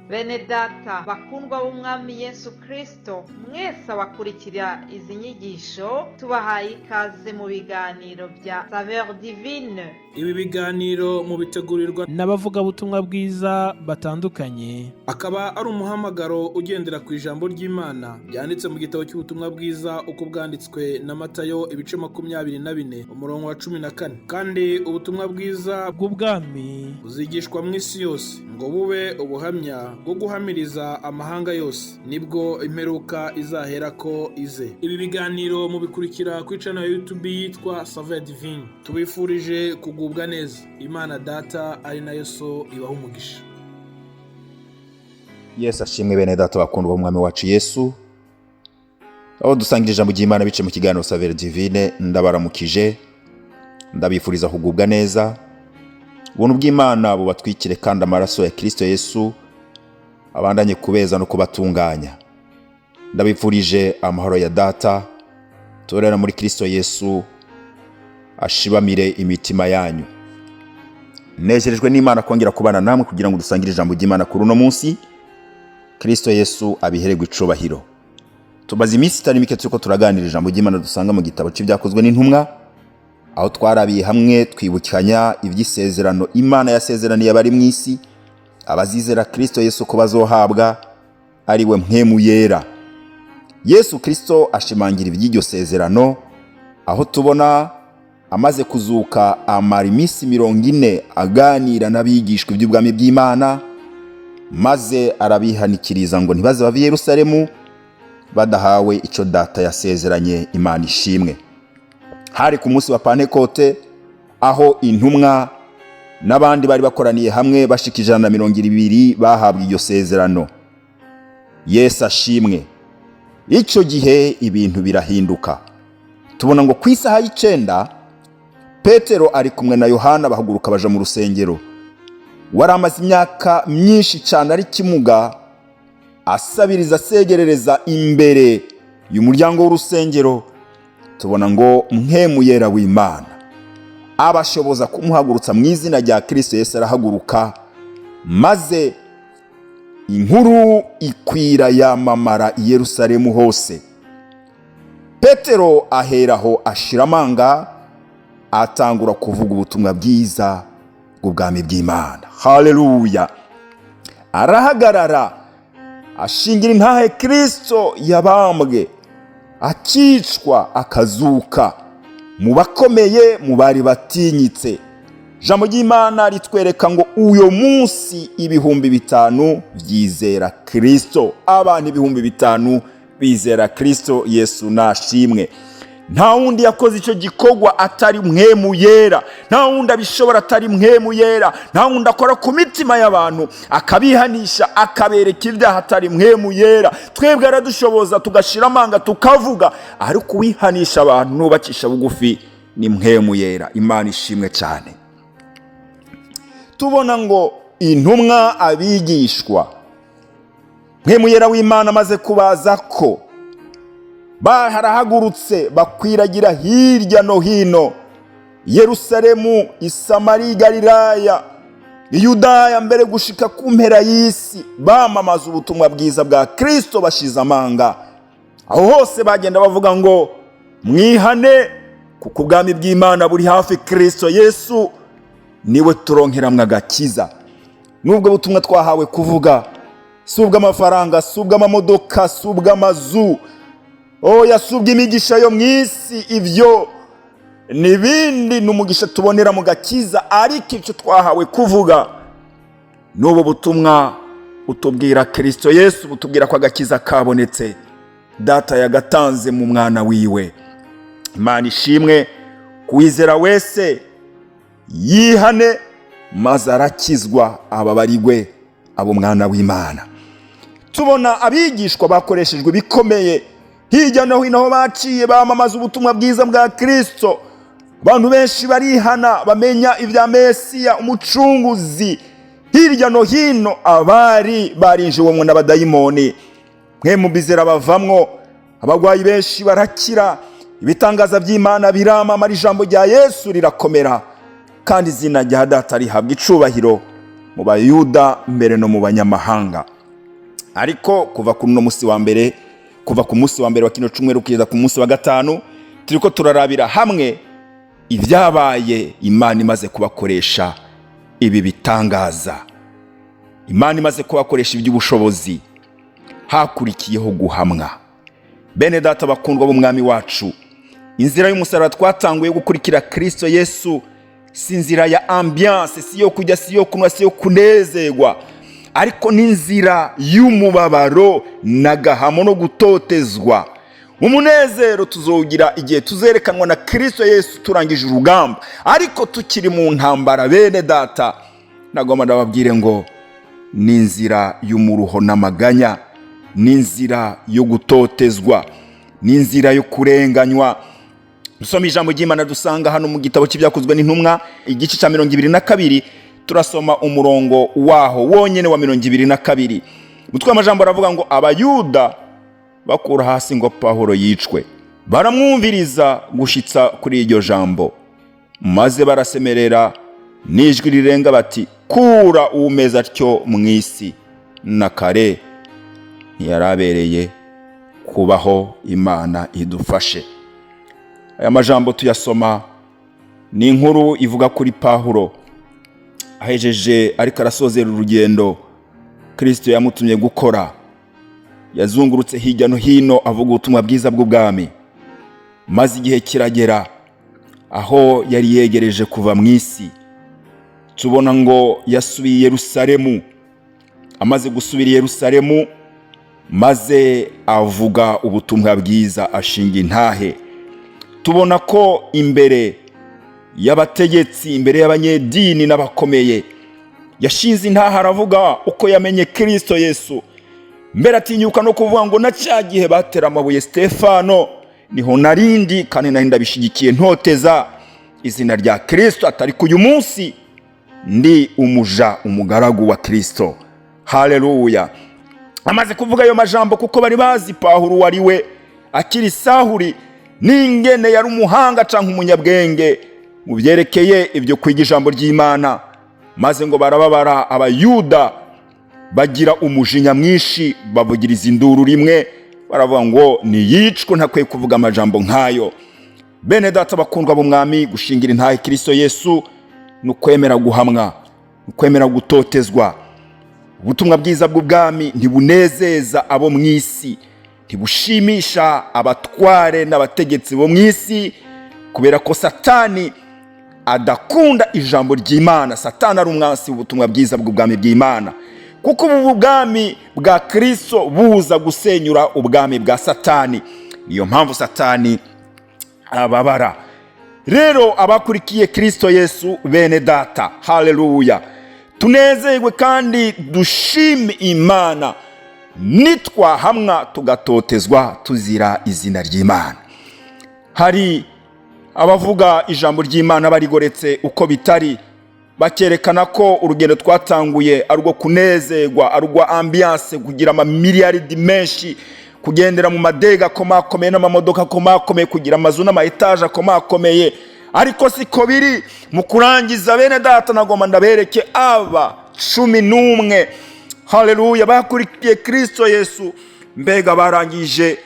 Bene data bakundwa b'umwami Yesu Kristo, mwese abakurikira izi nyigisho tubahaye ikaze mu biganiro bya Saveur Divine. Ibi biganiro mu bitegurirwa n'abavugabutumwa bwiza batandukanye, akaba ari umuhamagaro ugendera ku ijambo ry'Imana byanditse mu gitabo cy'ubutumwa bwiza uko bwanditswe na Matayo ibice 24 umurongo wa 14. Kandi ubutumwa bwiza bw'ubwami buzigishwa mu isi yose ngo bube ubuhamya bwo guhamiriza amahanga yose, nibwo imperuka izahera ko ize. Ibi biganiro mubikurikira ku channel ya YouTube yitwa Saveur Divine. Tubifurije kugubwa neza. Imana Data ari nayo so ibaha umugisha. Yesu ashimwe bene data bakundwa b'umwami wacu Yesu. Aho dusangira ijambo ry'Imana bice mu kiganiro Saveur Divine, ndabaramukije ndabifuriza kugubwa neza. Ubuntu bw'Imana bubatwikire kandi amaraso ya Kristo Yesu abandanye kubeza no kubatunganya. Ndabifurije amahoro ya Data torera muri Kristo Yesu ashibamire imitima yanyu. Nezerejwe n'Imana kongera kubana namwe kugira ngo dusangire ijambo ry'Imana kuri uno munsi. Kristo Yesu abihererwe icubahiro. Tubaze iminsi itari mike turiko turaganira ijambo ry'Imana dusanga mu gitabo cy'ibyakozwe n'intumwa, aho twarabiye hamwe twibukanya iby'isezerano Imana yasezeraniye abari mu isi, abazizera Kristo Yesu ko bazohabwa ari we mpwemu yera. Yesu Kristo ashimangira iby'iryo sezerano, aho tubona amaze kuzuka amara iminsi 40 aganira n'abigishwa iby'ubwami bw'Imana, maze arabihanikiriza ngo ntibaze bave Yerusalemu badahawe ico Data yasezeranye. Imana ishimwe. Hari ku munsi wa Pentekote, aho intumwa n'abandi bari bakoraniye hamwe bashika 120 bahabwa iryo sezerano. Yesu ashimwe. Ico gihe ibintu birahinduka. Tubona ngo ku isaha y'9 Petero ari kumwe na Yohana bahaguruka baja mu rusengero. Waramaze imyaka myinshi cyane ari kimuga, asabiriza asegerereza imbere y'umuryango w'urusengero. Tubona ngo mpwemu yera w'Imana abashoboza kumuhagurutsa mu izina rya Kristo Yesu. Arahaguruka maze inkuru ikwira yamamara i Yerusalemu hose. Petero aheraho ashiramanga atangura kuvuga ubutumwa bwiza bw'ubwami bw'Imana. Haleluya. Arahagarara ashingira intahe Kristo yabambwe, akicwa akazuka, mu bakomeye mu bari batinyitse. Jambo ry'Imana ritwereka ngo uyo munsi 5,000 byizera Kristo. Abantu 5,000 bizera Kristo Yesu nashimwe. Nta wundi yakoze icyo gikorwa atari mpwemu yera. Nta wundi abishobora atari mpwemu yera. Nta wundi akora ku mitima y'abantu akabihanisha akabereka ibyaha atari mpwemu yera. Twebwe aradushoboza tugashira amanga tukavuga, ariko uwihanisha abantu nubakisha bugufi ni mpwemu yera. Imana ishimwe cyane. Tubona ngo intumwa abigishwa, mpwemu yera w'Imana maze kubaza ko baharahagurutse bakwiragira hirya no hino, Yerusalemu, Isamari, Galilaya, Yudaya, mbere gushika ku mpera y'isi, bamamaza ubutumwa bwiza bwa Kristo bashize amanga. Aho hose bagenda bavuga ngo mwihane kuko ubwami bw'Imana buri hafi. Kristo Yesu niwe turonkeramwe agakiza. Nubwo butumwa twahawe kuvuga subwa amafaranga, subwa amamodoka, subwa amazu, yasubwa imigisha yo mwisi, ivyo nibindi numugisha tubonera mu gakiza. Ariko icyo twahawe kuvuga n'ubu butumwa utubwira Kristo Yesu, butubwira ko agakiza kabonetse, Data yagatanze mu mwana wiwe. Imana ishimwe. Kuwizera wese yihane maze arakizwa ababarirwe abo mwana w'Imana. Tubona abigishwa bakoreshejwe bikomeye hirya no hino aho baciye bamamaza ubutumwa bwiza bwa Kristo. Abantu benshi barihana bamenya ibya Mesiya umucunguzi. Hirya no hino abari barinjiwemo n'abadayimoni, mpwemu bizera bavamwo, abagwayi benshi barakira, ibitangaza by'Imana biramamara, ijambo rya Yesu rirakomera, kandi izina rya Data rihabwa icubahiro mu Bayuda mbere no mu banyamahanga. ariko kuva ku munsi wa mbere wa kino cyumweru kugeza ku munsi wa gatanu turiko turarabira hamwe ibyabaye Imana imaze kubakoresha ibi bitangaza. Imana imaze kubakoresha iby'ubushobozi hakurikiyeho guhamwa. Bene data bakundwa b'umwami wacu, inzira y'umusaraba twatanguye gukurikira Kristo Yesu si inzira ya ambiance, si yo kujya, si yo kunywa, si yo kunezerwa, ariko ni inzira y'umubabaro n'agahamo no gutotezwa. Umunezero tuzowugira igihe tuzerekanwa na Kristo Yesu turangije urugamba, ariko tukiri mu ntambara. Bene data, nagomba ndababwire ngo ni inzira y'umuruho n'amaganya, ni inzira yo gutotezwa, ni inzira yo kurenganywa. Dusoma ijambo ry'Imana dusanga hano mu gitabo cy'ibyakozwe n'intumwa igice cya 22, turasoma umurongo waho wonyene wa 22. Mutwe amajambo aravuga ngo abayuda bakura hasi ngo Pawulo yicwe, baramwumviriza gushitsa kuri iryo jambo, maze barasemerera n'ijwi rirenga bati, kura umeza atyo mu isi, na kare ntiyarabereye kubaho, Imana idufashe. Aya majambo tuyasoma ni inkuru ivuga kuri Pawulo ahejeje ariko arasozera urugendo Kristo yamutumye gukora. Yazungurutse hirya no hino avuga ubutumwa bwiza bw'ubwami, maze igihe kiragera aho yari yegereje kuva mu isi. Tubona ngo yasubiye Yerusalemu. Amaze gusubira Yerusalemu, maze avuga ubutumwa bwiza, ashinga intahe. Tubona ko imbere y'abategetsi, imbere y'abanyedini n'abakomeye, yashinze intahe aravuga uko yamenye Kristo Yesu. Mbere atinyuka no kuvuga ngo na cya gihe batera amabuye Stefano niho narindi, kandi nari ndabishigikiye ntoteza izina rya Kristo, atari ku uyu munsi ndi umuja, umugaragu wa Kristo. Haleluya. Amaze kuvuga ayo majambo kuko bari bazi Pawulo wari we akiri Sahuri, n'ingene yari umuhanga canke umunyabwenge mu byerekeye ibyo kwiga ijambo ry'Imana, maze ngo barababara abayuda bagira umujinya mwinshi, bavugiriza induru rimwe, baravuga ngo niyicwe, ntakwiye kuvuga amajambo nk'ayo. Bene data bakundwa b'umwami, gushingira intahe Kristo Yesu nukwemera guhamwa, nukwemera gutotezwa. Ubutumwa bwiza bw'ubwami ntibunezeza abo mu isi, ntibushimisha abatware n'abategetsi bo mu isi, kubera ko Satani adakunda ijambo ry'Imana. Satani ari umwansi w'ubutumwa bwiza bw'ubwami bw'Imana, kuko ubu bwami bwa Kristo buza gusenyura ubwami bwa Satani. Niyo mpamvu Satani ababara. Rero abakurikiye Kristo Yesu, bene data, haleluya, tunezerwe kandi dushime Imana nitwahamwa tugatotezwa tuzira izina ry'Imana. Hari abavuga ijambo ry'Imana barigoretse uko bitari, bakerekana ko urugendo twatanguye ari rwo kunezerwa, ari rwa ambiance, kugira amamiliyaridi menshi, kugendera mu madega akomakomeye n'amamodoka akomakomeye, kugira amazu n'amaetaje akomakomeye. Ariko siko biri. Mu kurangiza, bene data, nagomba ndabereke aba 11, haleluya, bakurikiye Kristo Yesu. Mbega barangije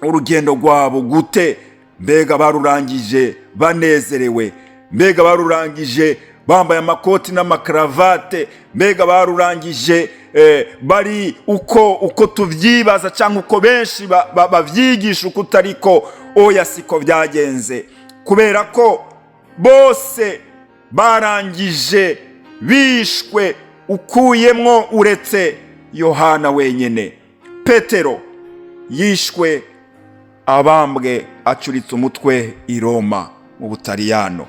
urugendo rwabo gute? Mbega barurangije banezerewe? Mbega barurangije bambaye amakoti n'amakaravate? Mbega barurangije bari uko tuvyibaza cyangwa uko benshi bavyigisha uko utariko? Oya, siko byagenze, kubera ko bose barangije bishwe, ukuyemwo uretse Yohana wenyene. Petero yishwe abambwe acuritse umutwe i Roma mu Butaliyano.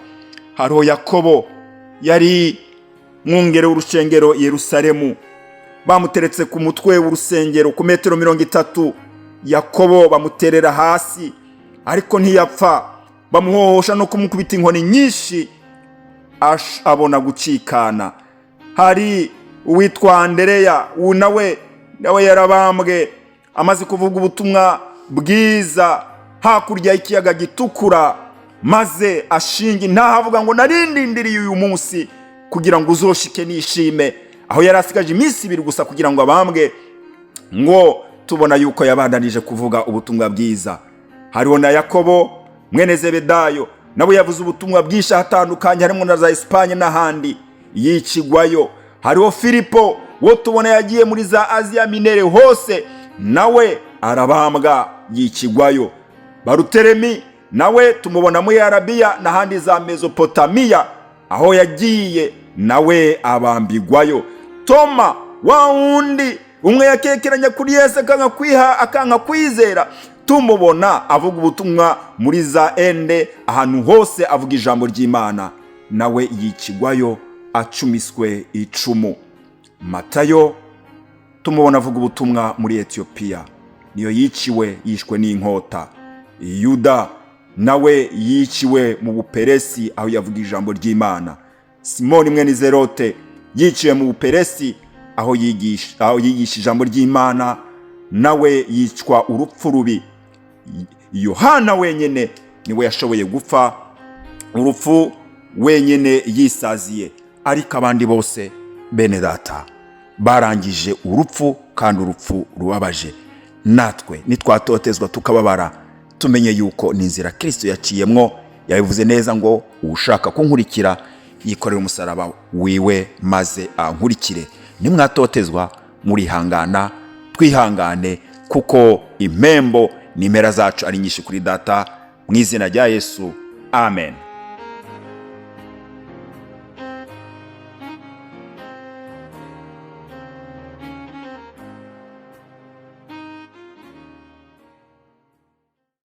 Hariho Yakobo yari mwungere w'urushengero i Yerusalemu, bamuteretse ku mutwe w'urusengero ku metero 30. Yakobo bamuterera hasi, ariko ntiyapfa, bamuhohosha no kumukubita inkoni nyinshi abona gucikana. Hari uwitwa Andereya, nawe yarabambwe amaze kuvuga ubutumwa bwiza hakurya y'ikiyaga gitukura, maze ashinga intahe avuga ngo narindindiriye uyu munsi kugira ngo uzoshike nishime. Aho yari asigaje iminsi 2 gusa kugira ngo abambwe, ngo tubona yuko yabandanije kuvuga ubutumwa bwiza. Hariho na Yakobo mwene Zebedayo nabo yavuze ubutumwa bwinshi hatandukanye, harimo na za Espanye n'ahandi yicigwayo. Hariho Filipo wo tubona yagiye muri za Aziya Minere hose, nawe arabambwa yicigwayo. Baruteremi nawe tumubona muri Arabiya n'ahandi za Mesopotamiya, aho yagiye nawe abambigwayo. Toma wa wundi umwe yakekeranya kuri Yesu akanga kwizera, tumubona avuga ubutumwa muri za Ende, ahantu hose avuga ijambo ry'Imana, nawe yicigwayo acumiswe icumu. Matayo tumubona avuga ubutumwa muri Etiyopiya, niyo yishwe n'inkota. Yuda nawe yiciwe mu Buperesi, aho yavuga ijambo ry'Imana. Simoni mwene Zerote yiciwe mu Buperesi, aho yigisha ijambo ry'Imana, nawe yicwa urupfu rubi. Yohana wenyene niwe yashoboye gupfa urupfu wenyene yisaziye, ariko abandi bose bene data barangije urupfu, kandi urupfu rubabaje. Natwe nitwatotezwa tukababara, tumenye yuko ni inzira Kristo yaciyemwo. Yabivuze neza ngo ushaka kunkurikira yikorera umusaraba wiwe maze ankurikire. Nimwatotezwa murihangana, twihangane, kuko impembo n'impera zacu ari nyinshi kuri Data. Mu izina rya Yesu, amen.